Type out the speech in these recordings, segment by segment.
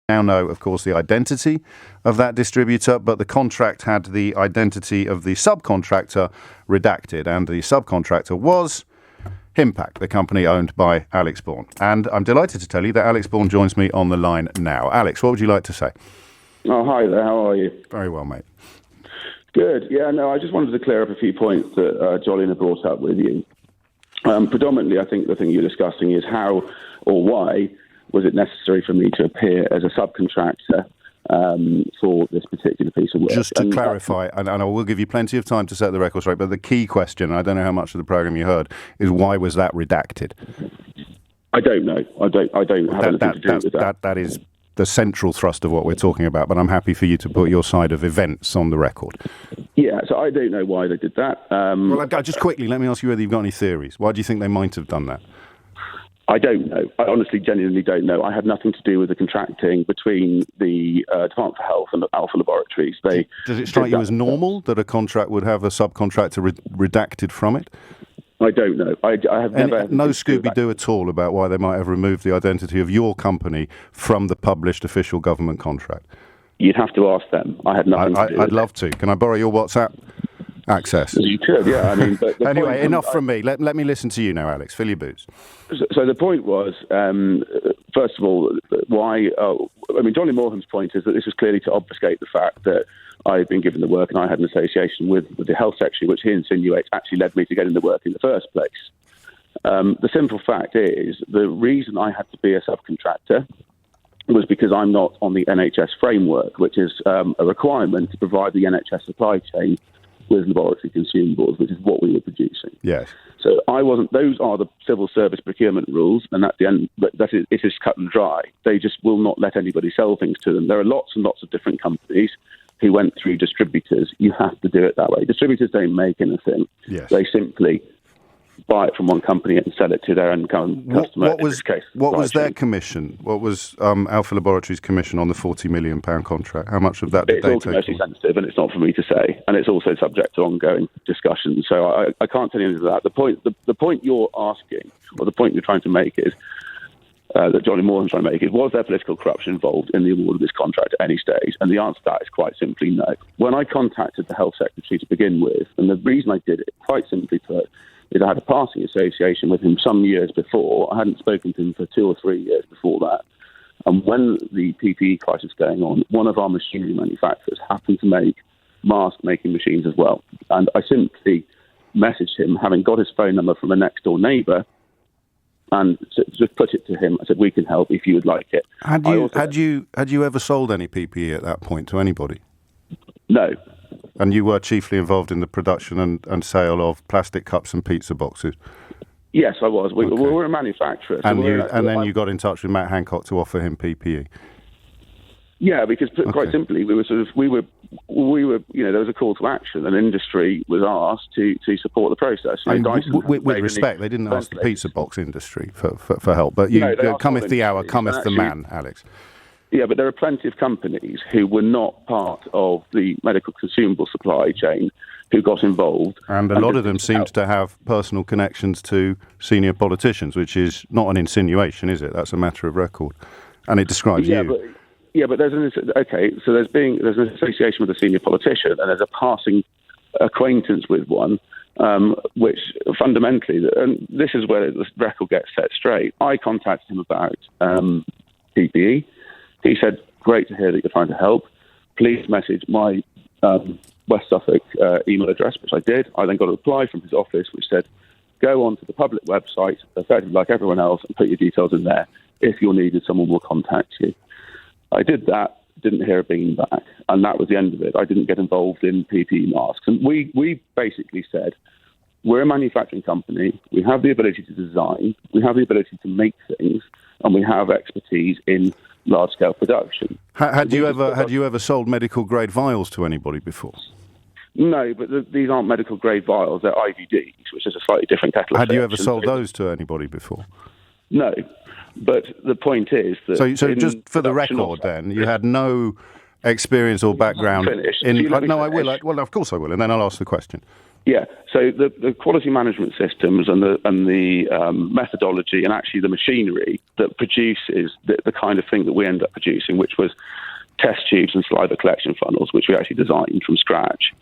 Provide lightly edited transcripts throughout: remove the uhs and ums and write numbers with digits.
now know, of course, the identity of that distributor, but the contract had the identity of the subcontractor redacted, and the subcontractor was Hancock, the company owned by Alex Bourne. And I'm delighted to tell you that Alex Bourne joins me on the line now. Alex, what would you like to say? Oh, hi there. How are you? Very well, mate. Good. Yeah, no, I just wanted to clear up a few points that Jolene had brought up with you. Predominantly, I think the thing you're discussing is how or why was it necessary for me to appear as a subcontractor for this particular piece of work. Just to clarify, and I will give you plenty of time to set the record straight, but the key question, I don't know how much of the programme you heard, is why was that redacted? I don't know. I don't have anything to do with that. That is the central thrust of what we're talking about, but I'm happy for you to put your side of events on the record. Yeah, so I don't know why they did that. Well, just quickly, let me ask you whether you've got any theories. Why do you think they might have done that? I don't know. I honestly, genuinely don't know. I had nothing to do with the contracting between the Department for Health and Alpha Laboratories. Does it strike you as normal that a contract would have a subcontractor redacted from it? I don't know. I have never... No Scooby-Doo at all about why they might have removed the identity of your company from the published official government contract? You'd have to ask them. I had nothing to do with it. I'd love to. Can I borrow your WhatsApp access? You could, yeah. I mean, but anyway, enough from me. Let me listen to you now, Alex. Fill your boots. So the point was, first of all, why... Johnny Morham's point is that this was clearly to obfuscate the fact that I had been given the work and I had an association with the health secretary, which he insinuates actually led me to getting the work in the first place. The simple fact is, the reason I had to be a subcontractor was because I'm not on the NHS framework, which is a requirement to provide the NHS supply chain with laboratory consumables, which is what we were producing. Yes. So I wasn't. Those are the civil service procurement rules, and at the end, it is cut and dry. They just will not let anybody sell things to them. There are lots and lots of different companies who went through distributors. You have to do it that way. Distributors don't make anything. Yes. They simply buy it from one company and sell it to their own customer. What was their commission? What was Alpha Laboratories' commission on the £40 million contract? How much of that did they take? It's all commercially sensitive, and it's not for me to say. And it's also subject to ongoing discussion. So I can't tell you anything of that. The point you're asking, or the point you're trying to make is, that Johnny Morgan's trying to make is, was there political corruption involved in the award of this contract at any stage? And the answer to that is quite simply no. When I contacted the health secretary to begin with, and the reason I did it, quite simply put, is I had a passing association with him some years before. I hadn't spoken to him for 2 or 3 years before that. And when the PPE crisis was going on, one of our machinery manufacturers happened to make mask-making machines as well. And I simply messaged him, having got his phone number from a next-door neighbour, and just put it to him. I said, we can help if you would like it. Had you ever sold any PPE at that point to anybody? No. And you were chiefly involved in the production and sale of plastic cups and pizza boxes? Yes, I was. We were a manufacturer. So then you got in touch with Matt Hancock to offer him PPE? Yeah, because quite simply, we were, there was a call to action, and industry was asked to support the process. With respect, they didn't ask the pizza box industry for help, but cometh the hour, cometh the man, Alex. Yeah, but there are plenty of companies who were not part of the medical consumable supply chain who got involved. And a lot of them seemed to have personal connections to senior politicians, which is not an insinuation, is it? That's a matter of record. And it describes you. But there's there's an association with a senior politician, and there's a passing acquaintance with one, which fundamentally, and this is where the record gets set straight. I contacted him about PPE. He said, great to hear that you're trying to help. Please message my West Suffolk email address, which I did. I then got a reply from his office which said, go onto the public website, effectively like everyone else, and put your details in there. If you're needed, someone will contact you. I did that, didn't hear a bean back, and that was the end of it. I didn't get involved in PPE masks. And we basically said, we're a manufacturing company, we have the ability to design, we have the ability to make things, and we have expertise in large-scale production. Had you ever sold medical-grade vials to anybody before? No, but these aren't medical-grade vials, they're IVDs, which is a slightly different kettle of fish. Had you ever sold those to anybody before? No. But the point is that... So just for the record then, you had no experience or background in... No, I will. Well, of course I will, and then I'll ask the question. Yeah, so the quality management systems and the methodology and actually the machinery that produces the kind of thing that we end up producing, which was test tubes and saliva collection funnels, which we actually designed from scratch,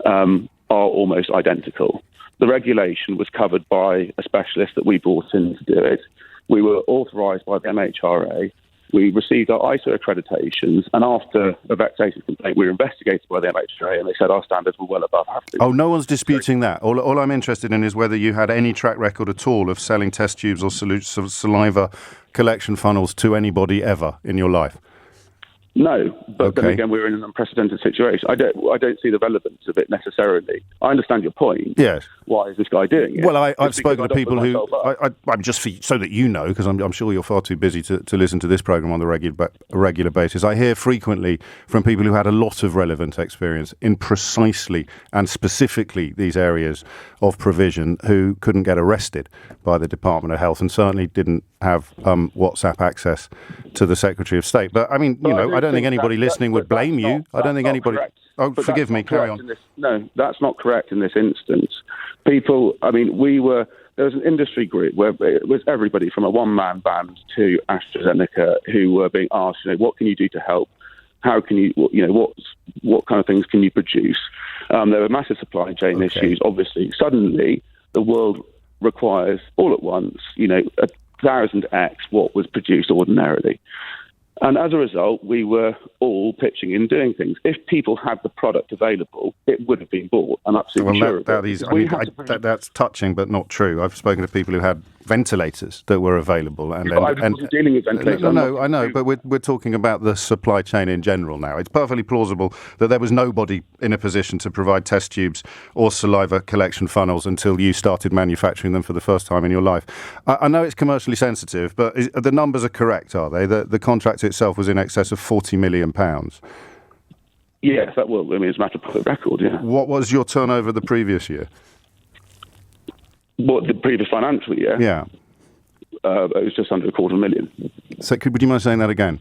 are almost identical. The regulation was covered by a specialist that we brought in to do it. We were authorised by the MHRA. We received our ISO accreditations, and after a vexatious complaint, we were investigated by the MHRA, and they said our standards were well above average. Oh, no one's disputing that. All I'm interested in is whether you had any track record at all of selling test tubes or saliva collection funnels to anybody ever in your life. No, but then again, we're in an unprecedented situation. I don't see the relevance of it necessarily. I understand your point. Yes. Why is this guy doing it? Well, I've spoken to people who, I'm just so that you know, because I'm sure you're far too busy to listen to this program on a regular basis. I hear frequently from people who had a lot of relevant experience in precisely and specifically these areas of provision who couldn't get arrested by the Department of Health and certainly didn't have WhatsApp access to the Secretary of State. But I mean, I don't think anybody listening would blame you. I don't think anybody. Correct. Oh, But forgive me. Carry on. No, that's not correct in this instance. People, I mean, there was an industry group where it was everybody from a one-man band to AstraZeneca who were being asked, what can you do to help? How can you, what kind of things can you produce? There were massive supply chain issues. Obviously, suddenly the world requires all at once, 1,000x what was produced ordinarily. And as a result, we were all pitching in doing things. If people had the product available, it would have been bought. I'm absolutely sure. That's touching, but not true. I've spoken to people who had ventilators that were available. I wasn't dealing with ventilators. No, I know, but we're talking about the supply chain in general now. It's perfectly plausible that there was nobody in a position to provide test tubes or saliva collection funnels until you started manufacturing them for the first time in your life. I know it's commercially sensitive, but the numbers are correct, are they? The contract itself was in excess of £40 million. Yes, that will. I mean, it's a matter of public record, yeah. What was your turnover the previous year? What, the previous financial year? Yeah. It was just under £250,000. So would you mind saying that again?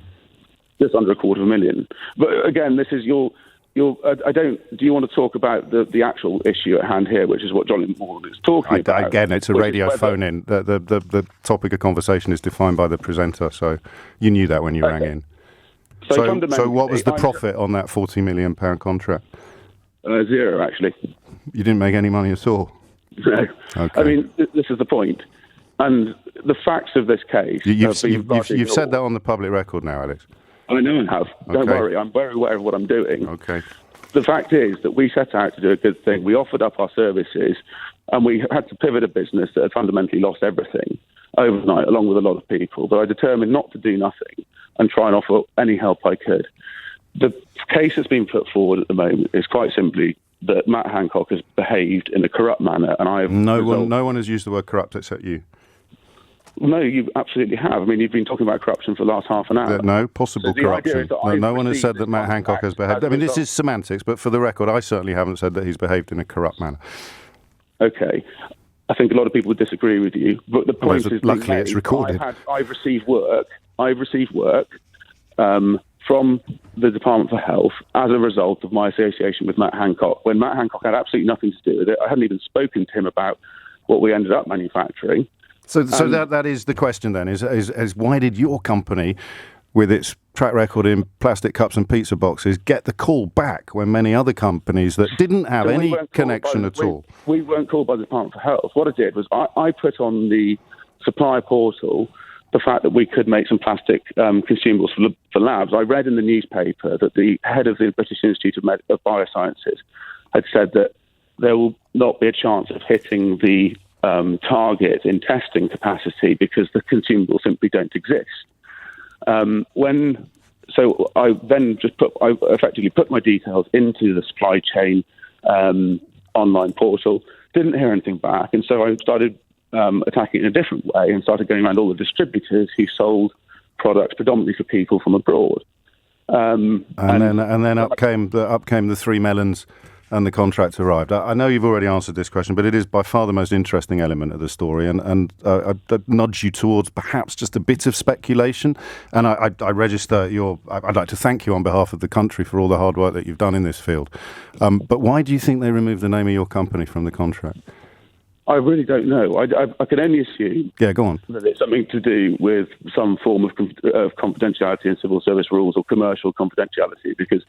Just under £250,000. But again, this is do you want to talk about the actual issue at hand here, which is what John Morgan is talking about? Again, it's a radio phone-in. The topic of conversation is defined by the presenter, so you knew that when you rang in. So what was the profit on that £40 million contract? Zero, actually. You didn't make any money at all? No. Okay. I mean, this is the point. And the facts of this case... You've said that on the public record now, Alex. I know I have. Don't worry. I'm very aware of what I'm doing. Okay. The fact is that we set out to do a good thing. We offered up our services, and we had to pivot a business that had fundamentally lost everything overnight, along with a lot of people. But I determined not to do nothing and try and offer any help I could. The case that's been put forward at the moment is quite simply that Matt Hancock has behaved in a corrupt manner, and I have... No one has used the word corrupt except you. No, you absolutely have. I mean, you've been talking about corruption for the last half an hour. No, possible corruption. No one has said that Matt Hancock has behaved. I mean, this is semantics, but for the record, I certainly haven't said that he's behaved in a corrupt manner. Okay. I think a lot of people would disagree with you, but the point is... Luckily, it's recorded. I've received work from the Department for Health as a result of my association with Matt Hancock, when Matt Hancock had absolutely nothing to do with it. I hadn't even spoken to him about what we ended up manufacturing. So that is the question then, is why did your company, with its track record in plastic cups and pizza boxes, get the call back when many other companies that didn't have any connection at all? We weren't called by the Department for Health. What I did was I put on the supplier portal the fact that we could make some plastic consumables for labs. I read in the newspaper that the head of the British Institute of Biosciences had said that there will not be a chance of hitting the target in testing capacity because the consumables simply don't exist. So I then I effectively put my details into the supply chain online portal, didn't hear anything back, and so I started attacking it in a different way and started going around all the distributors who sold products predominantly for people from abroad. And then up came the three melons and the contract arrived? I know you've already answered this question, but it is by far the most interesting element of the story, and I'd nudge you towards perhaps just a bit of speculation. And I register I'd like to thank you on behalf of the country for all the hard work that you've done in this field. But why do you think they removed the name of your company from the contract? I really don't know. I can only assume go on. that it's something to do with some form of confidentiality in civil service rules or commercial confidentiality, because...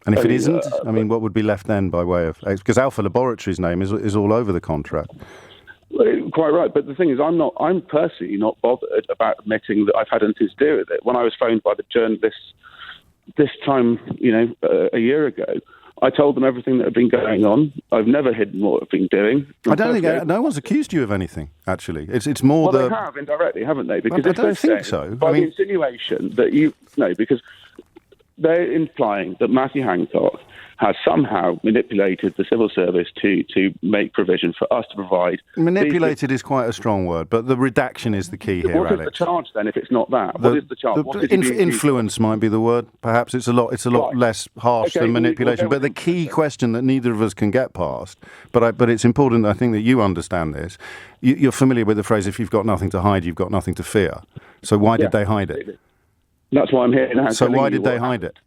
And if it isn't, what would be left then by way of... Because Alpha Laboratories' name is all over the contract. Quite right, but the thing is, I'm personally not bothered about admitting that I've had anything to do with it. When I was phoned by the journalists this time, a year ago, I told them everything that had been going on. I've never hidden what I've been doing. I don't think no one's accused you of anything. Actually, it's more they have indirectly, haven't they? Because I don't think so. By the insinuation that because they're implying that Matthew Hancock has somehow manipulated the civil service to make provision for us to provide... Manipulated is quite a strong word, but the redaction is the key here, Alex. What is the charge, then, if it's not that? What is the charge? Influence might be the word. Perhaps it's a lot right. less harsh than manipulation. But the key question that neither of us can get past, but it's important, I think, that you understand this. You're familiar with the phrase, if you've got nothing to hide, you've got nothing to fear. So why did they hide it? That's why I'm here now. So why did they hide it?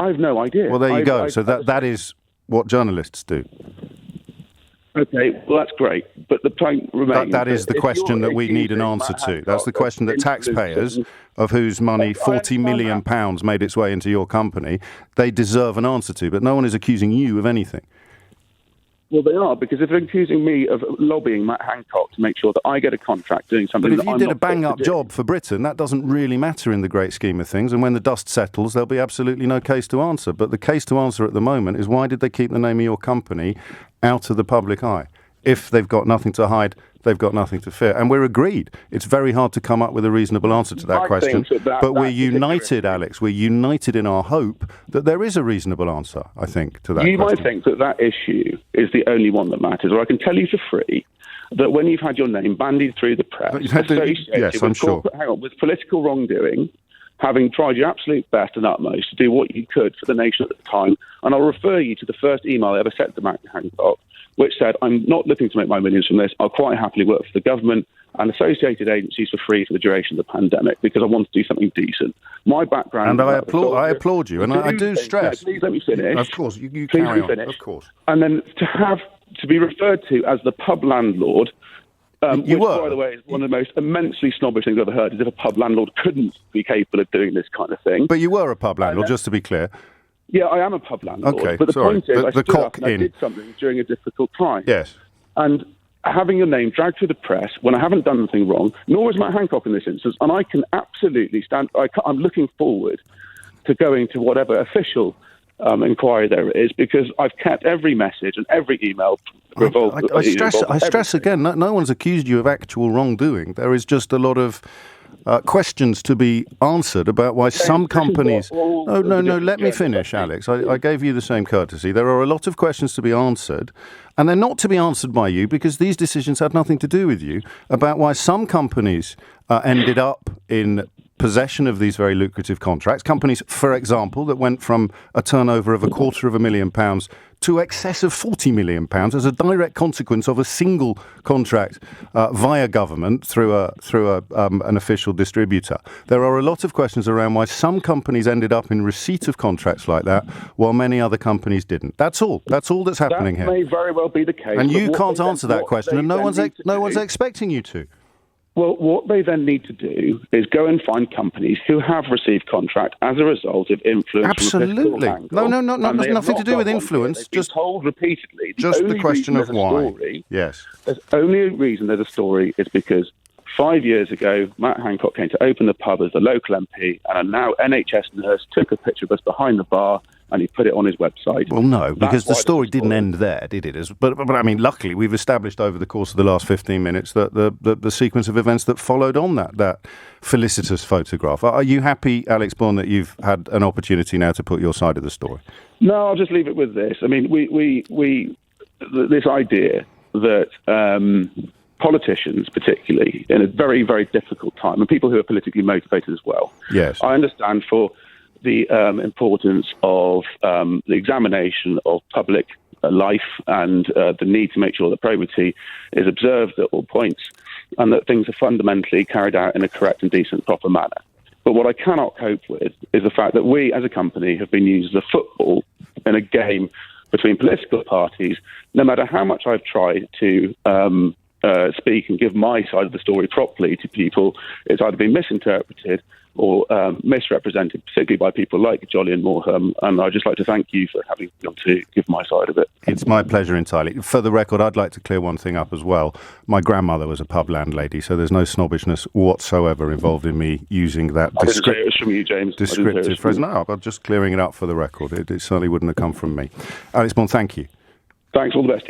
I have no idea. Well, there you go. So that is what journalists do. Okay, well, that's great. But the point remains... That is the question that we need an answer to. That's the question that taxpayers, of whose money £40 million made its way into your company, they deserve an answer to. But no one is accusing you of anything. Well, they are, because if they're accusing me of lobbying Matt Hancock to make sure that I get a contract doing something that I'm not... But if you did a bang-up job for Britain, that doesn't really matter in the great scheme of things, and when the dust settles, there'll be absolutely no case to answer. But the case to answer at the moment is, why did they keep the name of your company out of the public eye? If they've got nothing to hide, they've got nothing to fear. And we're agreed. It's very hard to come up with a reasonable answer to that question. But we're united, Alex. We're united in our hope that there is a reasonable answer, I think, to that question. You might think that issue is the only one that matters, or I can tell you for free that when you've had your name bandied through the press, with political wrongdoing, having tried your absolute best and utmost to do what you could for the nation at the time, and I'll refer you to the first email I ever sent to Matt Hancock, which said, I'm not looking to make my millions from this. I'll quite happily work for the government and associated agencies for free for the duration of the pandemic because I want to do something decent. My background... And I applaud you, and I do stress... Please let me finish. Of course, you carry on. Of course. And then to be referred to as the pub landlord... which, by the way, is one of the most immensely snobbish things I've ever heard, is if a pub landlord couldn't be capable of doing this kind of thing. But you were a pub landlord, just to be clear. Yeah, I am a pub landlord. Okay, but the point is, I stood up and I in. did something during a difficult time. Yes. And having your name dragged through the press when I haven't done anything wrong, nor is Matt Hancock in this instance, and I can absolutely stand... I'm looking forward to going to whatever official inquiry there is, because I've kept every message and every email revolved... I stress again, no one's accused you of actual wrongdoing. There is just a lot of... questions to be answered about why some companies... No, let me finish, Alex. I gave you the same courtesy. There are a lot of questions to be answered, and they're not to be answered by you because these decisions had nothing to do with you, about why some companies ended up in possession of these very lucrative contracts. Companies, for example, that went from a turnover of £250,000 to excess of £40 million as a direct consequence of a single contract via government through an official distributor. There are a lot of questions around why some companies ended up in receipt of contracts like that, while many other companies didn't. That's all. That's all that's happening here. That may very well be the case. And you can't answer that question, and no one's expecting you to. Well, what they then need to do is go and find companies who have received contract as a result of influence. Absolutely. No, nothing to do with influence. Just told repeatedly. Just the question of why. Yes. There's only a reason there's a story is because 5 years ago, Matt Hancock came to open the pub as the local MP, and a now NHS nurse took a picture of us behind the bar and he put it on his website. Well, no, because the story didn't end there, did it? But I mean, luckily, we've established over the course of the last 15 minutes that the sequence of events that followed on that felicitous photograph. Are you happy, Alex Bourne, that you've had an opportunity now to put your side of the story? No, I'll just leave it with this. I mean, this idea that politicians, particularly, in a very, very difficult time, and people who are politically motivated as well. Yes. I understand for the importance of the examination of public life and the need to make sure that probity is observed at all points and that things are fundamentally carried out in a correct and decent, proper manner. But what I cannot cope with is the fact that we as a company have been used as a football in a game between political parties. No matter how much I've tried to speak and give my side of the story properly to people, it's either been misinterpreted or misrepresented, particularly by people like Jolly and Morham. And I'd just like to thank you for having me on to give my side of it. It's my pleasure entirely. For the record, I'd like to clear one thing up as well. My grandmother was a pub landlady, so there's no snobbishness whatsoever involved in me using that I didn't say it was from you, James. descriptive phrase. No, I'm just clearing it up for the record. It certainly wouldn't have come from me. Alex Bourne, thank you. Thanks, all the best.